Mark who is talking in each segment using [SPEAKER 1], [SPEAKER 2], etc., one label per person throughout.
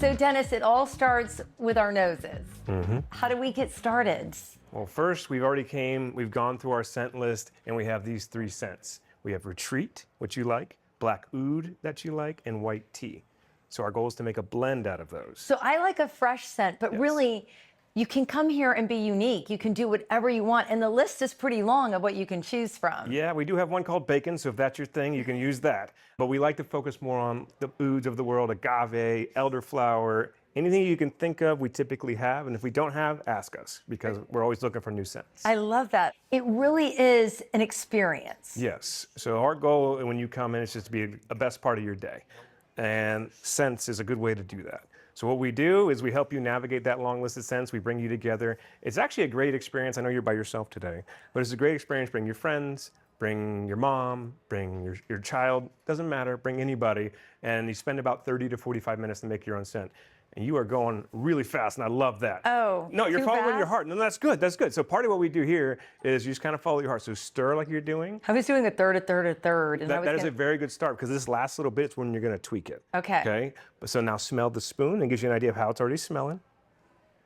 [SPEAKER 1] So Dennis, it all starts with our noses. How do we get started?
[SPEAKER 2] Well, first, we've gone through our scent list, and we have these 3 scents. We have retreat, which you like, black oud that you like, and white tea. So our goal is to make a blend out of those.
[SPEAKER 1] So I like a fresh scent, but
[SPEAKER 2] Yes.
[SPEAKER 1] really, you can come here and be unique. You can do whatever you want, and the list is pretty long of what you can choose from.
[SPEAKER 2] Yeah, we do have one called bacon, so if that's your thing, you can use that. But we like to focus more on the ouds of the world, agave, elderflower, anything you can think of, we typically have. And if we don't have, ask us, because we're always looking for new scents.
[SPEAKER 1] I love that. It really is an experience.
[SPEAKER 2] Yes. So our goal when you come in is just to be a best part of your day. And scents is a good way to do that. So what we do is we help you navigate that long list of scents. We bring you together. It's actually a great experience. I know you're by yourself today, but it's a great experience. Bring your friends, bring your mom, bring your child, doesn't matter, bring anybody. And you spend about 30 to 45 minutes to make your own scent. And you are going really fast, and I love that.
[SPEAKER 1] Oh,
[SPEAKER 2] no, you're
[SPEAKER 1] too
[SPEAKER 2] following your
[SPEAKER 1] fast?
[SPEAKER 2] heart. No, that's good. That's good. So part of what we do here is you just kind of follow your heart. So stir like you're doing.
[SPEAKER 1] I was doing a third, a third, a third. And
[SPEAKER 2] That is a very good start, because this last little bit is when you're going to tweak it.
[SPEAKER 1] Okay.
[SPEAKER 2] Okay. So now smell the spoon, and gives you an idea of how it's already smelling.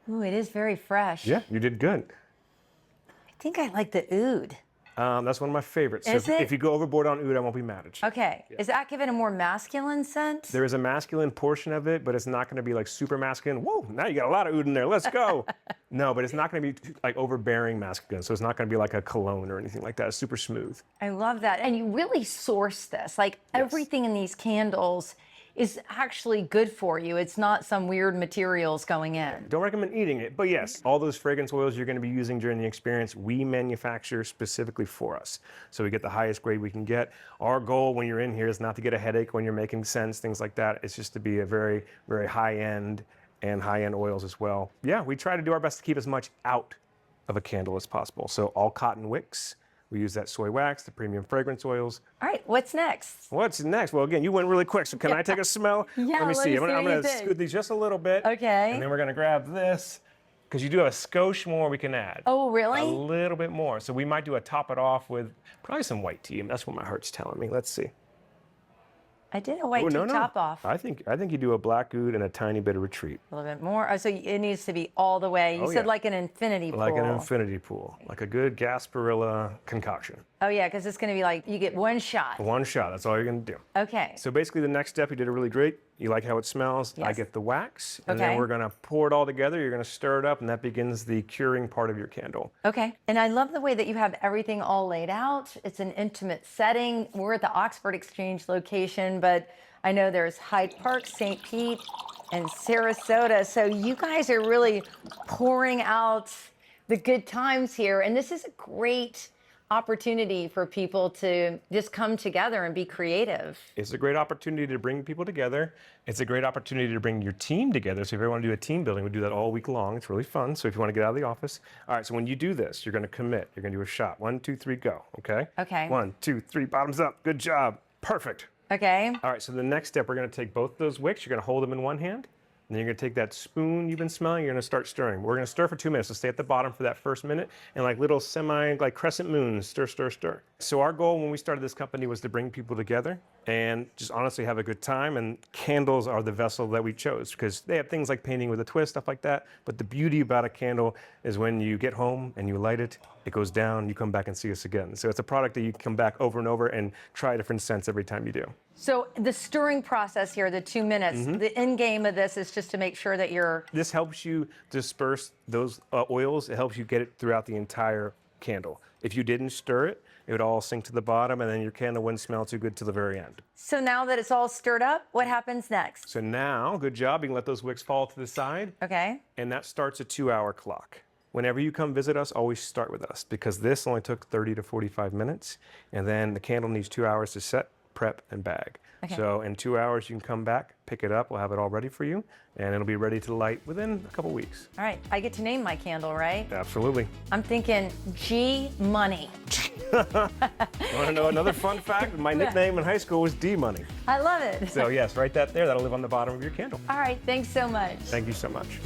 [SPEAKER 1] Ooh, it is very fresh.
[SPEAKER 2] Yeah, you did good.
[SPEAKER 1] I think I like the oud.
[SPEAKER 2] That's one of my favorites.
[SPEAKER 1] Is
[SPEAKER 2] So
[SPEAKER 1] it?
[SPEAKER 2] if you go overboard on oud, I won't be mad at you.
[SPEAKER 1] Okay. Is that giving a more masculine scent?
[SPEAKER 2] There is a masculine portion of it, but it's not going to be like super masculine. Whoa, now you got a lot of oud in there. Let's go. No, but it's not going to be like overbearing masculine. So it's not going to be like a cologne or anything like that. It's super smooth.
[SPEAKER 1] I love that. And you really source this. Like everything in these candles is actually good for you. It's not some weird materials going in.
[SPEAKER 2] Don't recommend eating it, but yes, all those fragrance oils you're going to be using during the experience, we manufacture specifically for us. So we get the highest grade we can get. Our goal when you're in here is not to get a headache when you're making scents, things like that. It's just to be a very, very high-end and high-end oils as well. Yeah, we try to do our best to keep as much out of a candle as possible. So all cotton wicks. We use that soy wax, the premium fragrance oils.
[SPEAKER 1] All right, what's next?
[SPEAKER 2] What's next? Well, again, you went really quick, so can I take a smell?
[SPEAKER 1] Yeah,
[SPEAKER 2] let me see. I'm
[SPEAKER 1] what
[SPEAKER 2] gonna
[SPEAKER 1] you think.
[SPEAKER 2] scoot these just a little bit.
[SPEAKER 1] Okay.
[SPEAKER 2] And then we're gonna grab this, because you do have a skosh more we can add.
[SPEAKER 1] Oh, really?
[SPEAKER 2] A little bit more. So we might do a top it off with probably some white tea. That's what my heart's telling me. Let's see.
[SPEAKER 1] I did a white tea
[SPEAKER 2] no.
[SPEAKER 1] top off.
[SPEAKER 2] I think you do a black oud and a tiny bit of retreat.
[SPEAKER 1] A little bit more. Oh, so it needs to be all the way. You
[SPEAKER 2] Oh,
[SPEAKER 1] said
[SPEAKER 2] yeah.
[SPEAKER 1] like an infinity pool.
[SPEAKER 2] Like an infinity pool. Like a good gasparilla concoction.
[SPEAKER 1] Oh, yeah, because it's going to be like you get one shot.
[SPEAKER 2] One shot, that's all you're gonna do.
[SPEAKER 1] Okay.
[SPEAKER 2] So basically the next step, you did it really great. You like how it smells. I
[SPEAKER 1] Yes.
[SPEAKER 2] get the wax, and
[SPEAKER 1] Okay.
[SPEAKER 2] then we're gonna pour it all together. You're gonna stir it up, and that begins the curing part of your candle.
[SPEAKER 1] Okay. And I love the way that you have everything all laid out. It's an intimate setting. We're at the Oxford Exchange location, but I know there's Hyde Park, St. Pete, and Sarasota. So you guys are really pouring out the good times here. And this is a great opportunity for people to just come together and be creative.
[SPEAKER 2] It's a great opportunity to bring people together. It's a great opportunity to bring your team together. So if you ever want to do a team building, we do that all week long. It's really fun. So if you want to get out of the office. All right, so when you do this, you're going to commit. You're going to do a shot. 1, 2, 3, go. Okay?
[SPEAKER 1] Okay.
[SPEAKER 2] 1, 2, 3, bottoms up. Good job. Perfect.
[SPEAKER 1] Okay.
[SPEAKER 2] All right, so the next step, we're going to take both those wicks. You're going to hold them in one hand. And then you're going to take that spoon you've been smelling, you're going to start stirring. We're going to stir for 2 minutes, so stay at the bottom for that first minute, and like little like crescent moons, stir, stir, stir. So our goal when we started this company was to bring people together and just honestly have a good time, and candles are the vessel that we chose, because they have things like painting with a twist, stuff like that, but the beauty about a candle is when you get home and you light it, it goes down, you come back and see us again. So it's a product that you can come back over and over and try different scents every time you do.
[SPEAKER 1] So the stirring process here, the 2 minutes, the end game of this is just to make sure that you're...
[SPEAKER 2] This helps you disperse those oils. It helps you get it throughout the entire candle. If you didn't stir it, it would all sink to the bottom, and then your candle wouldn't smell too good to the very end.
[SPEAKER 1] So now that it's all stirred up, what happens next?
[SPEAKER 2] So now, good job, you can let those wicks fall to the side,
[SPEAKER 1] Okay.
[SPEAKER 2] and that starts a 2-hour clock. Whenever you come visit us, always start with us, because this only took 30 to 45 minutes, and then the candle needs 2 hours to set, prep, and bag.
[SPEAKER 1] Okay.
[SPEAKER 2] So in 2 hours, you can come back, pick it up, we'll have it all ready for you, and it'll be ready to light within a couple weeks.
[SPEAKER 1] All right. I get to name my candle, right?
[SPEAKER 2] Absolutely.
[SPEAKER 1] I'm thinking G Money.
[SPEAKER 2] Want to know another fun fact? My nickname in high school was D-Money.
[SPEAKER 1] I love it.
[SPEAKER 2] So yes, write that there. That'll live on the bottom of your candle.
[SPEAKER 1] All right. Thanks so much.
[SPEAKER 2] Thank you so much.